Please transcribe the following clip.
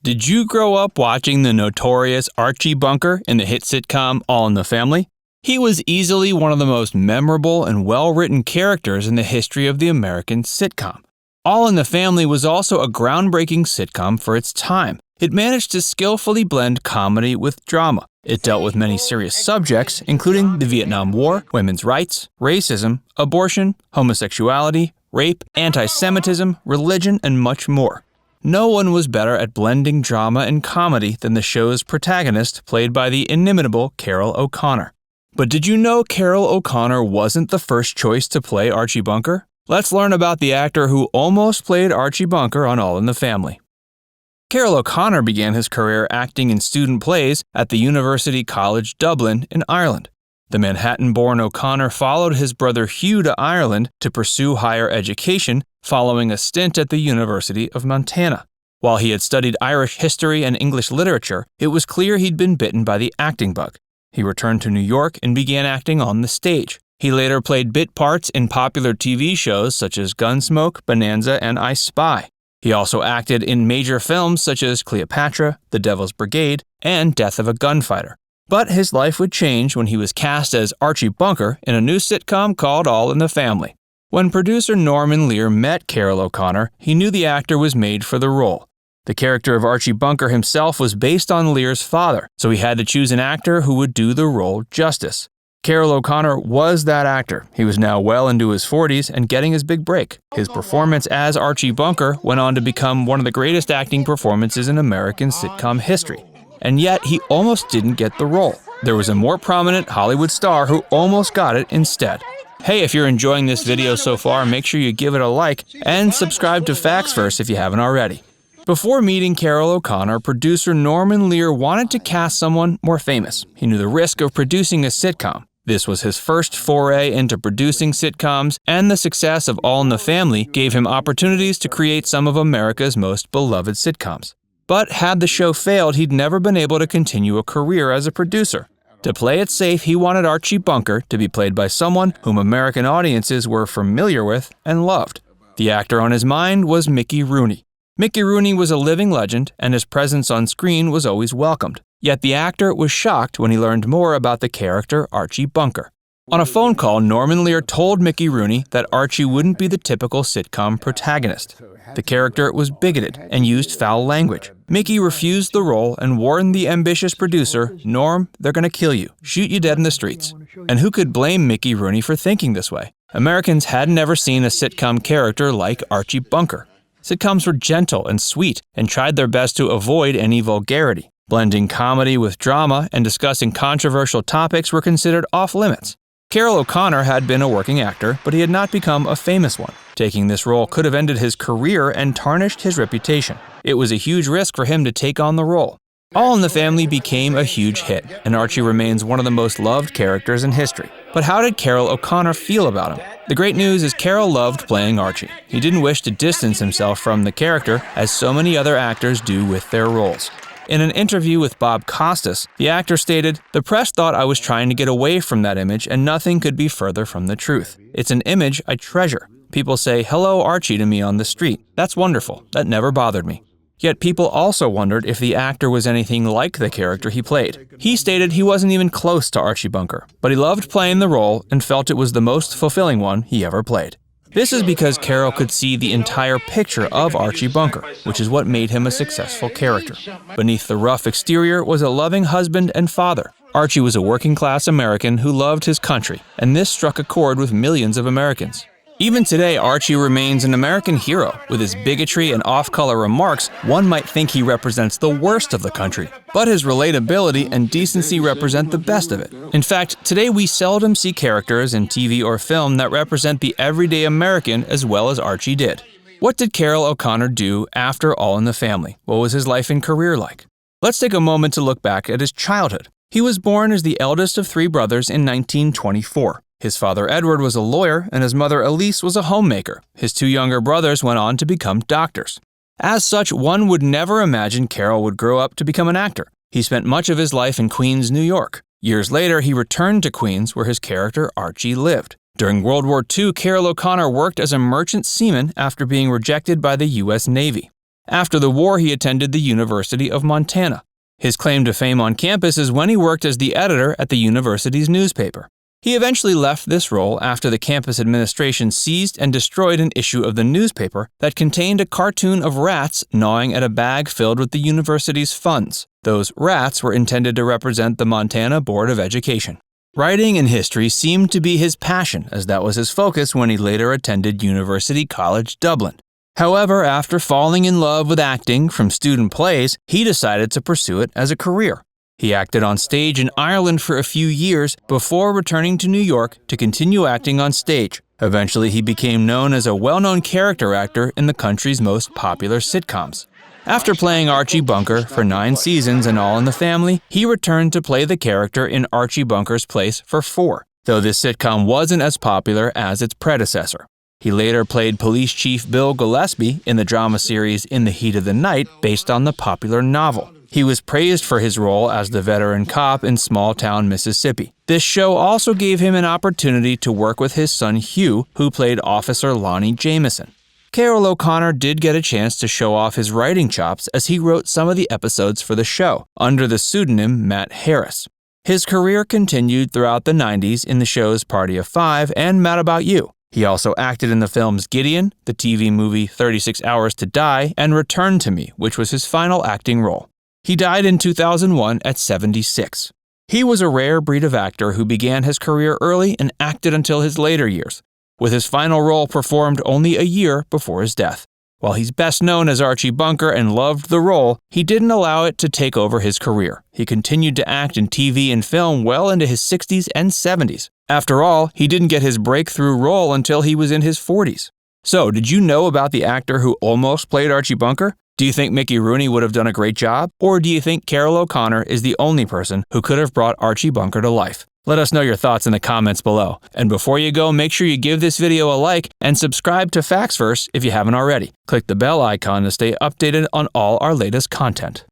Did you grow up watching the notorious Archie Bunker in the hit sitcom All in the Family? He was easily one of the most memorable and well-written characters in the history of the American sitcom. All in the Family was also a groundbreaking sitcom for its time. It managed to skillfully blend comedy with drama. It dealt with many serious subjects, including the Vietnam War, women's rights, racism, abortion, homosexuality, rape, anti-Semitism, religion, and much more. No one was better at blending drama and comedy than the show's protagonist, played by the inimitable Carroll O'Connor. But did you know Carroll O'Connor wasn't the first choice to play Archie Bunker? Let's learn about the actor who almost played Archie Bunker on All in the Family. Carroll O'Connor began his career acting in student plays at the University College Dublin in Ireland. The Manhattan-born O'Connor followed his brother Hugh to Ireland to pursue higher education following a stint at the University of Montana. While he had studied Irish history and English literature, it was clear he'd been bitten by the acting bug. He returned to New York and began acting on the stage. He later played bit parts in popular TV shows such as Gunsmoke, Bonanza, and I Spy. He also acted in major films such as Cleopatra, The Devil's Brigade, and Death of a Gunfighter. But his life would change when he was cast as Archie Bunker in a new sitcom called All in the Family. When producer Norman Lear met Carroll O'Connor, he knew the actor was made for the role. The character of Archie Bunker himself was based on Lear's father, so he had to choose an actor who would do the role justice. Carroll O'Connor was that actor. He was now well into his 40s and getting his big break. His performance as Archie Bunker went on to become one of the greatest acting performances in American sitcom history. And yet, he almost didn't get the role. There was a more prominent Hollywood star who almost got it instead. Hey, if you're enjoying this video so far, make sure you give it a like and subscribe to Facts First if you haven't already. Before meeting Carroll O'Connor, producer Norman Lear wanted to cast someone more famous. He knew the risk of producing a sitcom. This was his first foray into producing sitcoms, and the success of All in the Family gave him opportunities to create some of America's most beloved sitcoms. But had the show failed, he'd never been able to continue a career as a producer. To play it safe, he wanted Archie Bunker to be played by someone whom American audiences were familiar with and loved. The actor on his mind was Mickey Rooney. Mickey Rooney was a living legend, and his presence on screen was always welcomed. Yet the actor was shocked when he learned more about the character Archie Bunker. On a phone call, Norman Lear told Mickey Rooney that Archie wouldn't be the typical sitcom protagonist. The character was bigoted and used foul language. Mickey refused the role and warned the ambitious producer, "Norm, they're gonna kill you, shoot you dead in the streets." And who could blame Mickey Rooney for thinking this way? Americans had never seen a sitcom character like Archie Bunker. Sitcoms were gentle and sweet and tried their best to avoid any vulgarity. Blending comedy with drama and discussing controversial topics were considered off-limits. Carroll O'Connor had been a working actor, but he had not become a famous one. Taking this role could have ended his career and tarnished his reputation. It was a huge risk for him to take on the role. All in the Family became a huge hit, and Archie remains one of the most loved characters in history. But how did Carroll O'Connor feel about him? The great news is Carroll loved playing Archie. He didn't wish to distance himself from the character, as so many other actors do with their roles. In an interview with Bob Costas, the actor stated, "The press thought I was trying to get away from that image, and nothing could be further from the truth. It's an image I treasure. People say, 'Hello, Archie,' to me on the street. That's wonderful. That never bothered me." Yet people also wondered if the actor was anything like the character he played. He stated he wasn't even close to Archie Bunker, but he loved playing the role and felt it was the most fulfilling one he ever played. This is because Carroll could see the entire picture of Archie Bunker, which is what made him a successful character. Beneath the rough exterior was a loving husband and father. Archie was a working-class American who loved his country, and this struck a chord with millions of Americans. Even today, Archie remains an American hero. With his bigotry and off-color remarks, one might think he represents the worst of the country. But his relatability and decency represent the best of it. In fact, today we seldom see characters in TV or film that represent the everyday American as well as Archie did. What did Carroll O'Connor do after All in the Family? What was his life and career like? Let's take a moment to look back at his childhood. He was born as the eldest of 3 brothers in 1924. His father Edward was a lawyer, and his mother Elise was a homemaker. His 2 younger brothers went on to become doctors. As such, one would never imagine Carroll would grow up to become an actor. He spent much of his life in Queens, New York. Years later, he returned to Queens, where his character Archie lived. During World War II, Carroll O'Connor worked as a merchant seaman after being rejected by the U.S. Navy. After the war, he attended the University of Montana. His claim to fame on campus is when he worked as the editor at the university's newspaper. He eventually left this role after the campus administration seized and destroyed an issue of the newspaper that contained a cartoon of rats gnawing at a bag filled with the university's funds. Those rats were intended to represent the Montana Board of Education. Writing and history seemed to be his passion, as that was his focus when he later attended University College Dublin. However, after falling in love with acting from student plays, he decided to pursue it as a career. He acted on stage in Ireland for a few years before returning to New York to continue acting on stage. Eventually, he became known as a well-known character actor in the country's most popular sitcoms. After playing Archie Bunker for 9 seasons in All in the Family, he returned to play the character in Archie Bunker's place for 4, though this sitcom wasn't as popular as its predecessor. He later played Police Chief Bill Gillespie in the drama series In the Heat of the Night, based on the popular novel. He was praised for his role as the veteran cop in small-town Mississippi. This show also gave him an opportunity to work with his son Hugh, who played Officer Lonnie Jameson. Carroll O'Connor did get a chance to show off his writing chops as he wrote some of the episodes for the show, under the pseudonym Matt Harris. His career continued throughout the 90s in the shows Party of 5 and Mad About You. He also acted in the films Gideon, the TV movie 36 Hours to Die, and Return to Me, which was his final acting role. He died in 2001 at 76. He was a rare breed of actor who began his career early and acted until his later years, with his final role performed only a year before his death. While he's best known as Archie Bunker and loved the role, he didn't allow it to take over his career. He continued to act in TV and film well into his 60s and 70s. After all, he didn't get his breakthrough role until he was in his 40s. So, did you know about the actor who almost played Archie Bunker? Do you think Mickey Rooney would have done a great job? Or do you think Carroll O'Connor is the only person who could have brought Archie Bunker to life? Let us know your thoughts in the comments below. And before you go, make sure you give this video a like and subscribe to Facts Verse if you haven't already. Click the bell icon to stay updated on all our latest content.